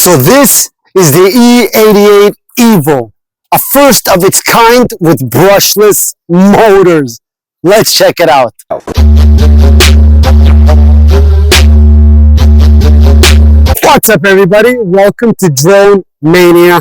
So this is the E88 EVO, a first of its kind with brushless motors. Let's check it out. What's up everybody? Welcome to Drone Mania.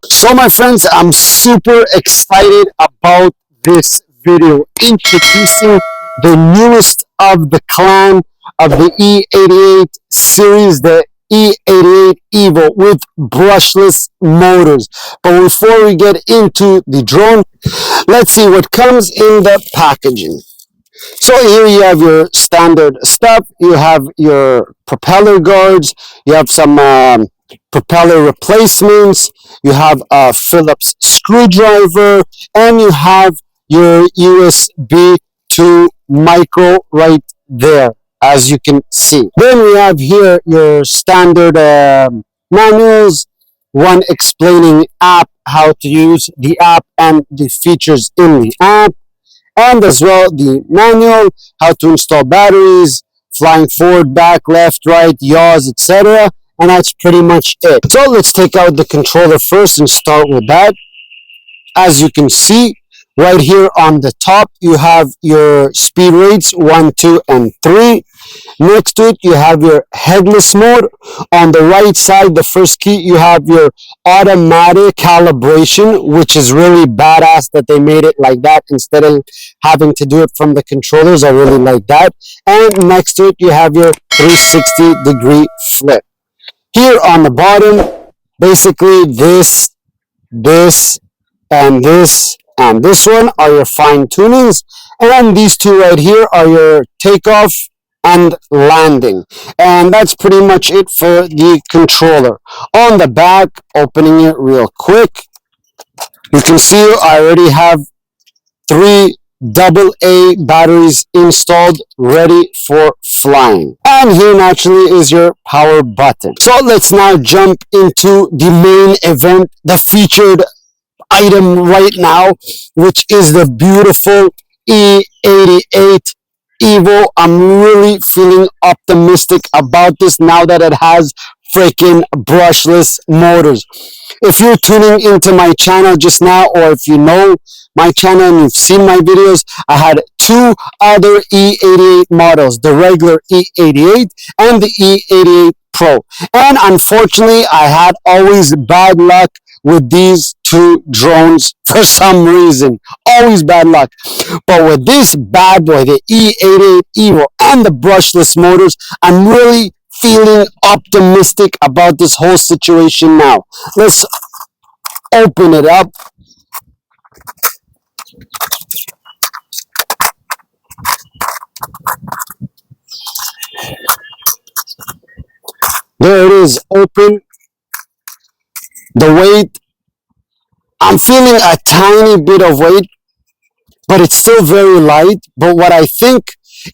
So my friends, I'm super excited about this video, introducing the newest of the clan of the E88 series, the E88 EVO with brushless motors. But before we get into the drone, let's see what comes in the packaging. So here you have your standard stuff. You have your propeller guards. You have some propeller replacements. You have a Phillips screwdriver, and you have your USB to micro right there, as you can see. Then we have here your standard manuals, one explaining app, how to use the app and the features in the app, and as well the manual, how to install batteries, flying forward, back, left, right, yaws, etc. And that's pretty much it. So let's take out the controller first and start with that. As you can see, right here on the top, you have your speed rates 1, 2, and 3. Next to it, you have your headless mode. On the right side, the first key, you have your automatic calibration, which is really badass that they made it like that instead of having to do it from the controllers. I really like that. And next to it, you have your 360-degree flip. Here on the bottom, basically this, and this one are your fine tunings, and these two right here are your takeoff and landing. And that's pretty much it for the controller. On the back, opening it real quick, you can see I already have 3 AA batteries installed, ready for flying. And here naturally is your power button. So let's now jump into the main event, the featured item right now, which is the beautiful E88 EVO. I'm really feeling optimistic about this now that it has freaking brushless motors. If you're tuning into my channel just now, or if you know my channel and you've seen my videos, I had 2 other E88 models, the regular E88 and the E88 Pro. And unfortunately, I had always bad luck with these 2 drones for some reason. Always bad luck. But with this bad boy, the E88 EVO and the brushless motors, I'm really feeling optimistic about this whole situation now. Let's open it up. There it is, open. The weight, I'm feeling a tiny bit of weight, but it's still very light. But what I think,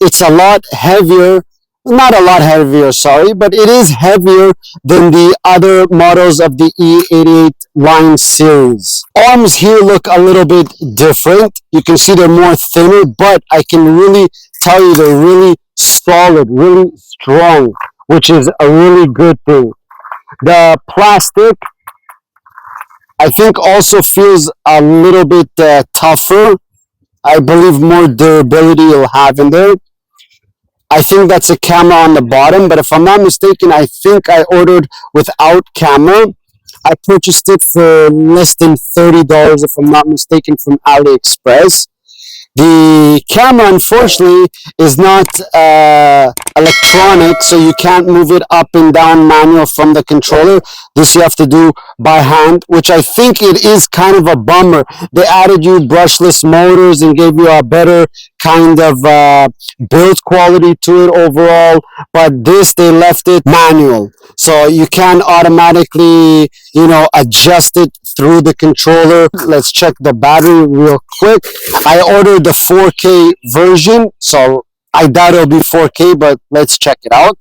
it's a lot heavier, not a lot heavier, sorry, but it is heavier than the other models of the E88 line series. Arms here look a little bit different. You can see they're more thinner, but I can really tell you they're really solid, really strong, which is a really good thing. The plastic, I think, also feels a little bit tougher. I believe more durability you'll have in there. I think that's a camera on the bottom, but if I'm not mistaken, I think I ordered without camera. I purchased it for less than $30, if I'm not mistaken, from AliExpress. The camera, unfortunately, is not electronic, so you can't move it up and down manual from the controller. This you have to do by hand, which I think it is kind of a bummer. They added you brushless motors and gave you a better kind of build quality to it overall, but this, they left it manual. So you can automatically, adjust it through the controller. Let's check the battery real quick. I ordered the 4K version, so I doubt it'll be 4K, but let's check it out.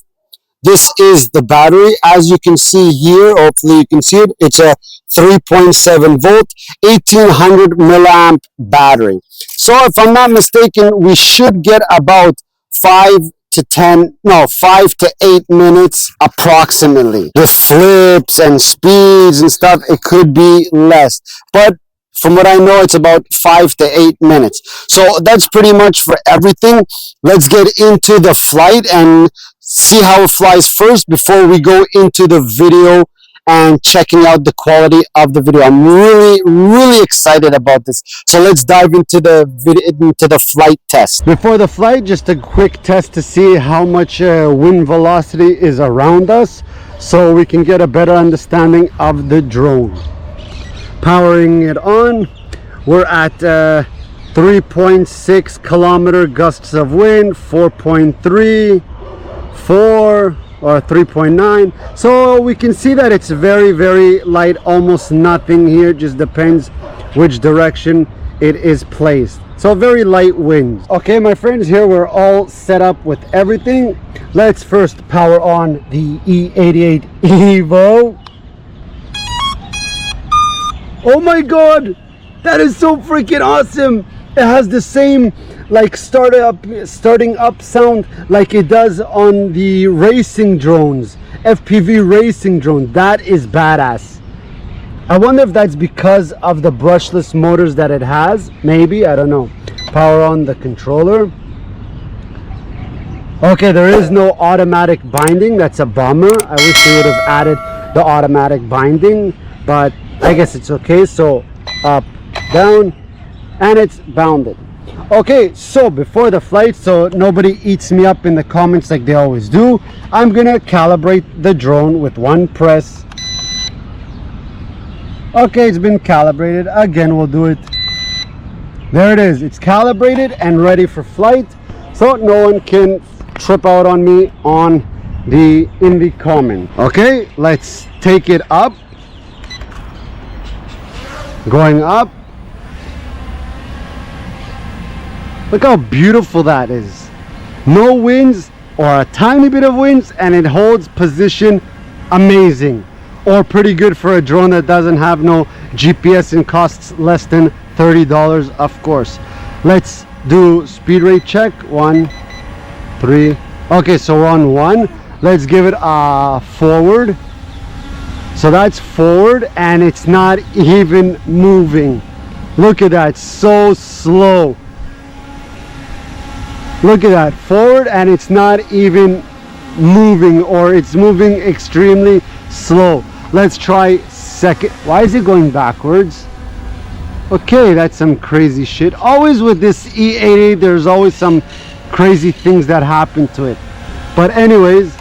This is the battery. As you can see here, hopefully you can see it, it's a 3.7 volt, 1800 milliamp battery. So if I'm not mistaken, we should get about 5 to 8 minutes approximately. With flips and speeds and stuff, it could be less. But from what I know, it's about 5 to 8 minutes. So that's pretty much for everything. Let's get into the flight and see how it flies first before we go into the video and checking out the quality of the video. I'm really excited about this. So let's dive into the flight test. Before the flight, just a quick test to see how much wind velocity is around us, so we can get a better understanding of the drone. Powering it on, we're at 3.6 kilometer gusts of wind, 4.3, 4 or 3.9. So we can see that it's very light, almost nothing here, just depends which direction it is placed. So very light winds. Okay, my friends, here we're all set up with everything. Let's first power on the E88 EVO. Oh my god, that is so freaking awesome. It has the same like starting up sound like it does on the racing drones, FPV racing drone. That is badass. I wonder if that's because of the brushless motors that it has. Maybe, I don't know. Power on the controller. Okay, there is no automatic binding. That's a bummer. I wish they would have added the automatic binding, but I guess it's okay. So up, down, and it's bounded. Okay, so before the flight, so nobody eats me up in the comments like they always do, I'm gonna calibrate the drone with one press. Okay, it's been calibrated. Again, we'll do it. There it is. It's calibrated and ready for flight, so no one can trip out on me in the comment. Okay, let's take it up. Going up. Look how beautiful that is. No winds or a tiny bit of winds, and it holds position amazing, or pretty good for a drone that doesn't have no GPS and costs less than $30, of course. Let's do speed rate check. 1, 3. Okay, so we're on 1. Let's give it a forward. So that's forward, and it's not even moving. Look at that, so slow. Look at that, forward, and it's not even moving, or it's moving extremely slow. Let's try second. Why is it going backwards? Okay, that's some crazy shit. Always with this E88, there's always some crazy things that happen to it. But anyways,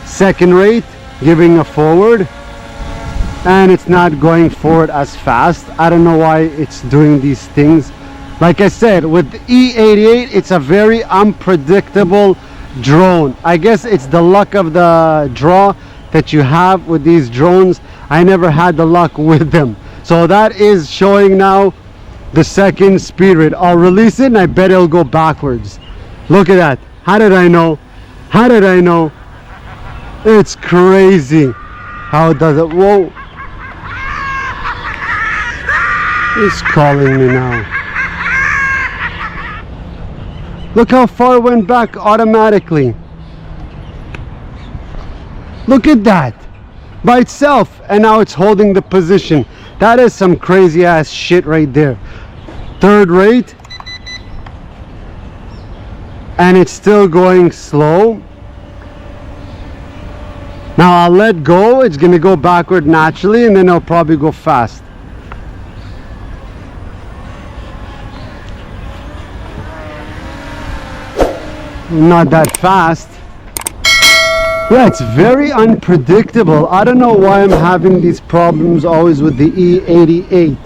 second rate, giving a forward, and it's not going forward as fast. I don't know why it's doing these things. Like I said, with the E88, it's a very unpredictable drone. I guess it's the luck of the draw that you have with these drones. I never had the luck with them. So that is showing now the second speed rate. I'll release it and I bet it'll go backwards. Look at that. How did I know? How did I know? It's crazy. How does it? Whoa. He's calling me now. Look how far it went back automatically. Look at that. By itself. And now it's holding the position. That is some crazy ass shit right there. Third rate. And it's still going slow. Now I'll let go. It's going to go backward naturally, and then I'll probably go fast. Not that fast. Yeah, it's very unpredictable. I don't know why I'm having these problems always with the E88.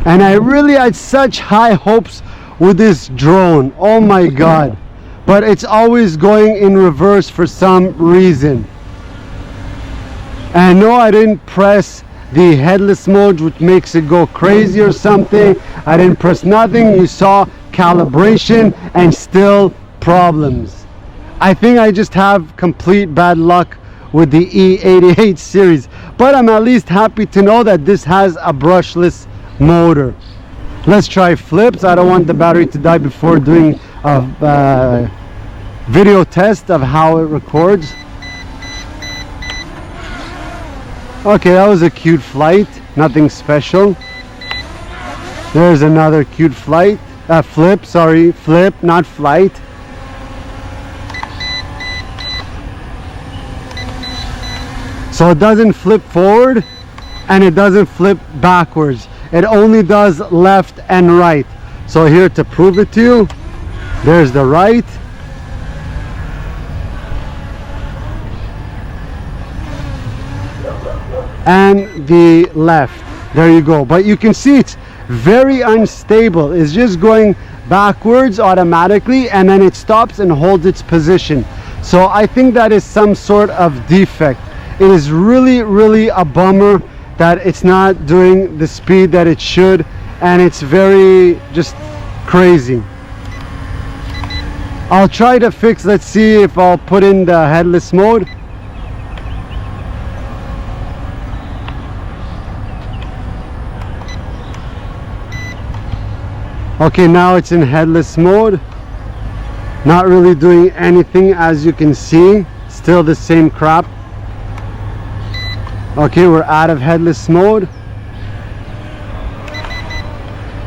And I really had such high hopes with this drone. Oh my god. But it's always going in reverse for some reason. And no, I didn't press the headless mode, which makes it go crazy or something. I didn't press nothing. You saw calibration and still problems. I think I just have complete bad luck with the E88 series, but I'm at least happy to know that this has a brushless motor. Let's try flips. I don't want the battery to die before doing a video test of how it records. Okay, that was a cute flight, nothing special. There's another cute flight, flip, sorry, flip, not flight. So it doesn't flip forward and it doesn't flip backwards. It only does left and right. So here to prove it to you, there's the right. And the left. There you go. But you can see it's very unstable. It's just going backwards automatically and then it stops and holds its position. So I think that is some sort of defect. It is really a bummer that it's not doing the speed that it should, and it's very just crazy. I'll try to fix, let's see if I'll put in the headless mode. Okay, now it's in headless mode. Not really doing anything, as you can see. Still the same crap. Okay, we're out of headless mode.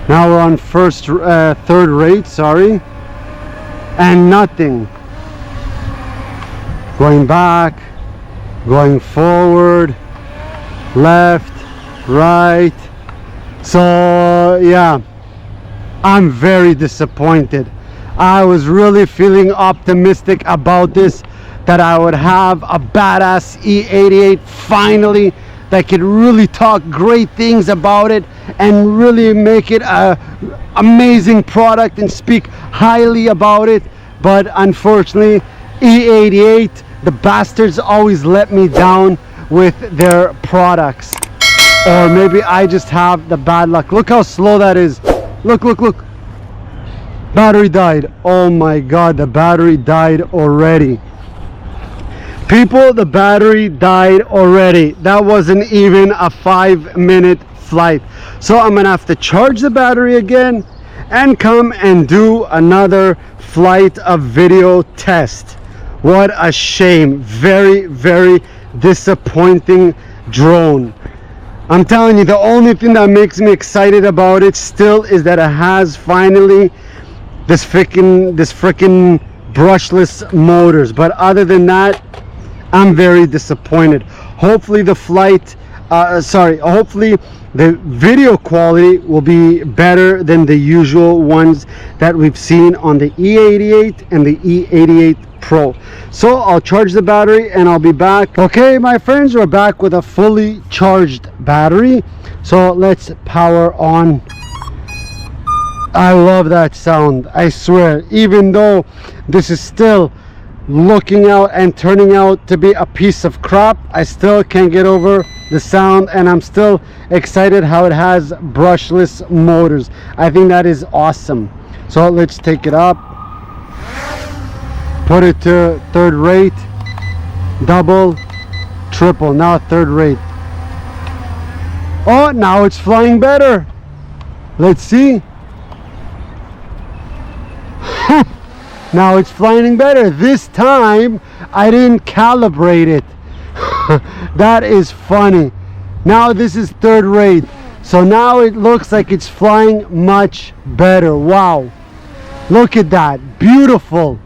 Now we're on third rate, sorry. And nothing. Going back, going forward, left, right. So yeah, I'm very disappointed. I was really feeling optimistic about this, that I would have a badass E88 finally that could really talk great things about it and really make it a amazing product and speak highly about it. But unfortunately, E88, the bastards always let me down with their products. Or maybe I just have the bad luck. Look how slow that is. Look. Battery died. Oh my god, the battery died already. People, the battery died already. That wasn't even a 5-minute flight. So I'm gonna have to charge the battery again and come and do another flight of video test. What a shame. Very disappointing drone. I'm telling you, the only thing that makes me excited about it still is that it has finally this freaking brushless motors. But other than that, I'm very disappointed. Hopefully the hopefully the video quality will be better than the usual ones that we've seen on the E88 and the E88 Pro. So I'll charge the battery and I'll be back. Okay, my friends, we're back with a fully charged battery. So let's power on. I love that sound, I swear. Even though this is still looking out and turning out to be a piece of crap, I still can't get over the sound, and I'm still excited how it has brushless motors. I think that is awesome. So let's take it up, put it to third rate, double, triple, now third rate. Oh, now it's flying better. Let's see. Now it's flying better. This time I didn't calibrate it. That is funny. Now this is third rate, so now it looks like it's flying much better. Wow, look at that, beautiful.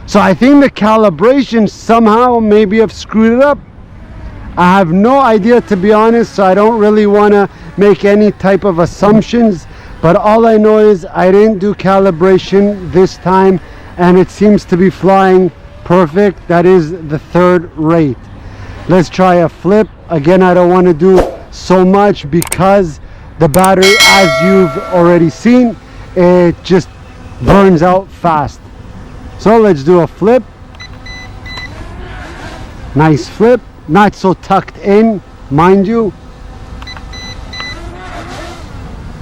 So I think the calibration somehow maybe have screwed it up. I have no idea, to be honest, so I don't really want to make any type of assumptions, but all I know is I didn't do calibration this time and it seems to be flying perfect. That is the third rate. Let's try a flip. Again, I don't want to do so much because the battery, as you've already seen, it just burns out fast. So let's do a flip. Nice flip, not so tucked in, mind you,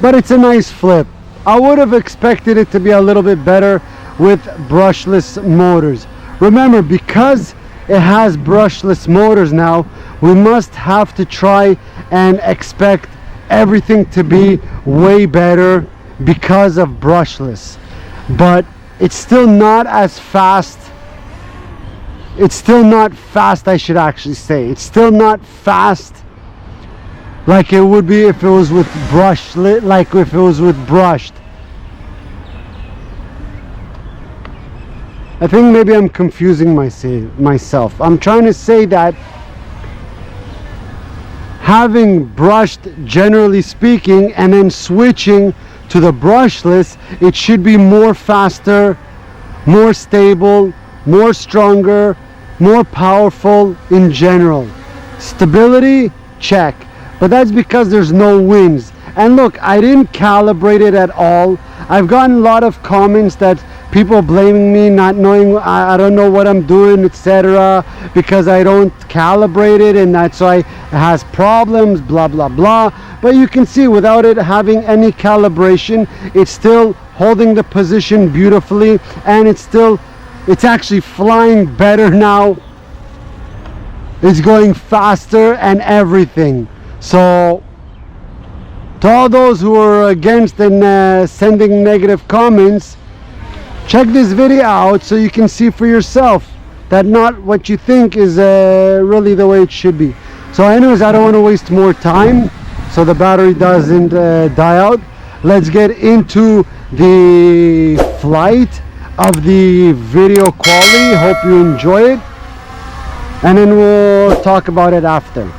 but it's a nice flip. I would have expected it to be a little bit better with brushless motors. Remember, because it has brushless motors now, we must have to try and expect everything to be way better because of brushless. But it's still not as fast. It's still not fast, I should actually say. It's still not fast like it would be if it was with brushless, like if it was with brushed. I think maybe I'm confusing myself. I'm trying to say that having brushed, generally speaking, and then switching to the brushless, it should be more faster, more stable, more stronger, more powerful in general. Stability, check. But that's because there's no winds. And look, I didn't calibrate it at all. I've gotten a lot of comments that people blaming me, not knowing, I don't know what I'm doing, etc., because I don't calibrate it, and that's why it has problems, blah blah blah. But you can see, without it having any calibration, it's still holding the position beautifully, and it's actually flying better now. It's going faster and everything. So to all those who are against and sending negative comments, check this video out so you can see for yourself that not what you think is really the way it should be. So anyways, I don't want to waste more time so the battery doesn't die out. Let's get into the flight of the video quality. Hope you enjoy it, and then we'll talk about it after.